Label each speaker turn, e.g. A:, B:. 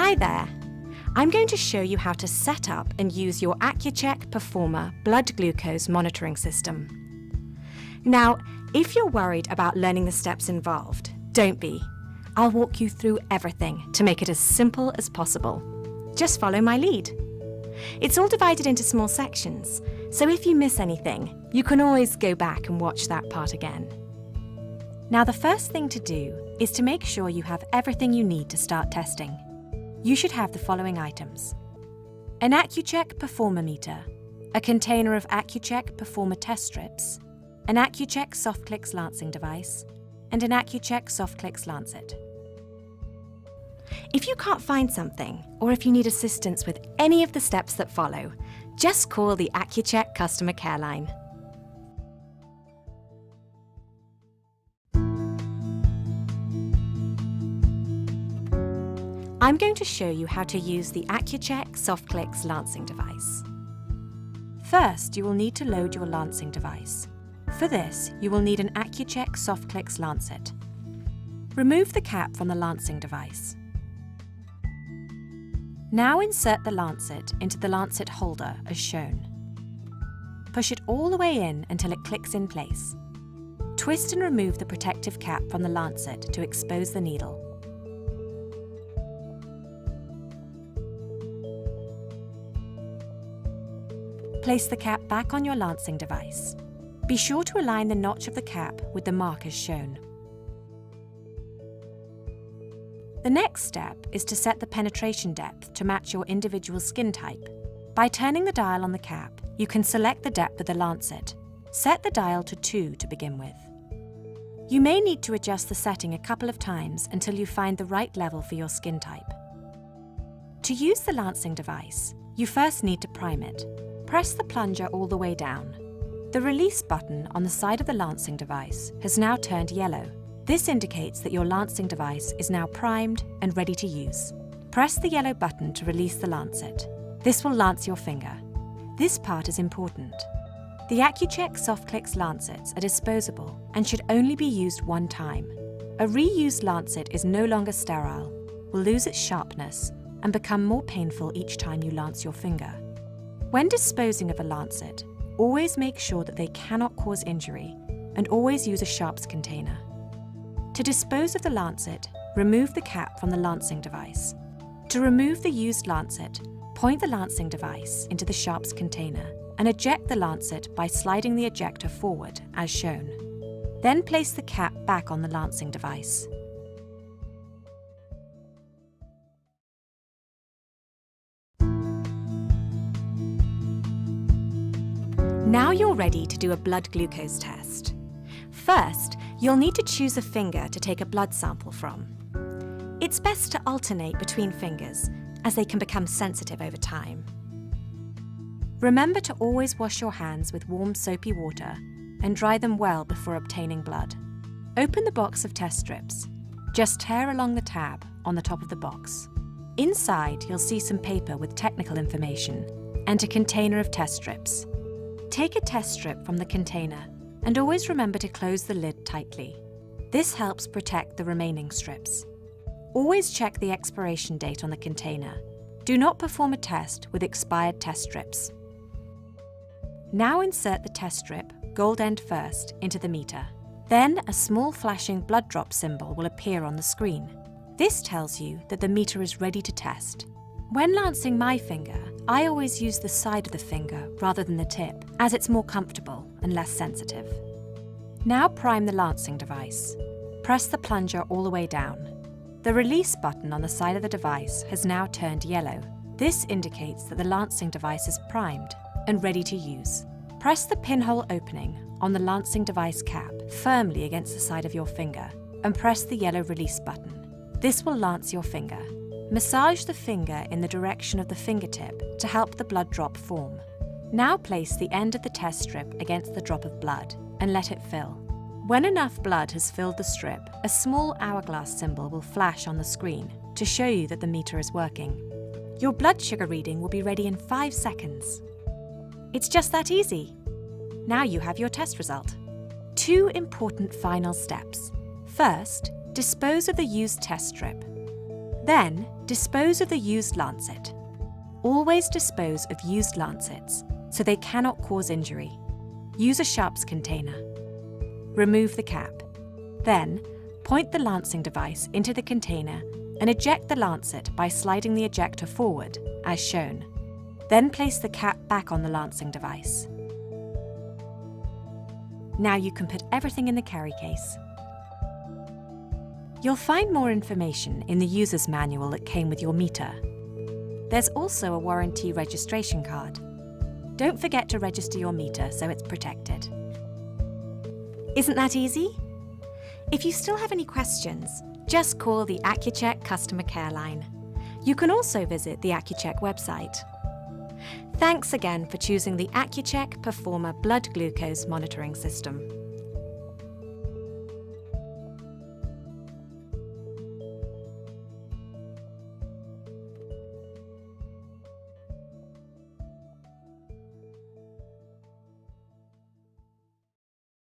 A: Hi there! I'm going to show you how to set up and use your Accu Chek Performa blood glucose monitoring system. Now, if you're worried about learning the steps involved, don't be. I'll walk you through everything to make it as simple as possible. Just follow my lead. It's all divided into small sections, so if you miss anything, you can always go back and watch that part again. Now, the first thing to do is to make sure you have everything you need to start testing. You should have the following items: an Accu Chek Performa meter, a container of Accu Chek Performa test strips, an Accu Chek Soft Clicks lancing device, and an Accu Chek Soft Clicks lancet. If you can't find something, or if you need assistance with any of the steps that follow, just call the Accu Chek customer care line. I'm going to show you how to use the Accu Chek Soft Clicks lancing device. First, you will need to load your lancing device. For this, you will need an Accu Chek Soft Clicks lancet. Remove the cap from the lancing device. Now insert the lancet into the lancet holder as shown. Push it all the way in until it clicks in place. Twist and remove the protective cap from the lancet to expose the needle. Place the cap back on your lancing device. Be sure to align the notch of the cap with the mark as shown. The next step is to set the penetration depth to match your individual skin type. By turning the dial on the cap, you can select the depth of the lancet. Set the dial to 2 to begin with. You may need to adjust the setting a couple of times until you find the right level for your skin type. To use the lancing device, you first need to prime it. Press the plunger all the way down. The release button on the side of the lancing device has now turned yellow. This indicates that your lancing device is now primed and ready to use. Press the yellow button to release the lancet. This will lance your finger. This part is important. The Accu Chek Soft Clicks lancets are disposable and should only be used one time. A reused lancet is no longer sterile, will lose its sharpness, and become more painful each time you lance your finger. When disposing of a lancet, always make sure that they cannot cause injury and always use a sharps container. To dispose of the lancet, remove the cap from the lancing device. To remove the used lancet, point the lancing device into the sharps container and eject the lancet by sliding the ejector forward as shown. Then place the cap back on the lancing device. Now you're ready to do a blood glucose test. First, you'll need to choose a finger to take a blood sample from. It's best to alternate between fingers, as they can become sensitive over time. Remember to always wash your hands with warm soapy water and dry them well before obtaining blood. Open the box of test strips. Just tear along the tab on the top of the box. Inside, you'll see some paper with technical information and a container of test strips. Take a test strip from the container and always remember to close the lid tightly. This helps protect the remaining strips. Always check the expiration date on the container. Do not perform a test with expired test strips. Now insert the test strip, gold end first, into the meter. Then a small flashing blood drop symbol will appear on the screen. This tells you that the meter is ready to test. When lancing my finger, I always use the side of the finger rather than the tip, as it's more comfortable and less sensitive. Now prime the lancing device. Press the plunger all the way down. The release button on the side of the device has now turned yellow. This indicates that the lancing device is primed and ready to use. Press the pinhole opening on the lancing device cap firmly against the side of your finger and press the yellow release button. This will lance your finger. Massage the finger in the direction of the fingertip to help the blood drop form. Now place the end of the test strip against the drop of blood and let it fill. When enough blood has filled the strip, a small hourglass symbol will flash on the screen to show you that the meter is working. Your blood sugar reading will be ready in 5 seconds. It's just that easy. Now you have your test result. 2 important final steps. First, dispose of the used test strip. Then, dispose of the used lancet. Always dispose of used lancets, so they cannot cause injury. Use a sharps container. Remove the cap. Then, point the lancing device into the container and eject the lancet by sliding the ejector forward, as shown. Then place the cap back on the lancing device. Now you can put everything in the carry case. You'll find more information in the user's manual that came with your meter. There's also a warranty registration card. Don't forget to register your meter so it's protected. Isn't that easy? If you still have any questions, just call the Accu Chek customer care line. You can also visit the Accu Chek website. Thanks again for choosing the Accu Chek Performa blood glucose monitoring system.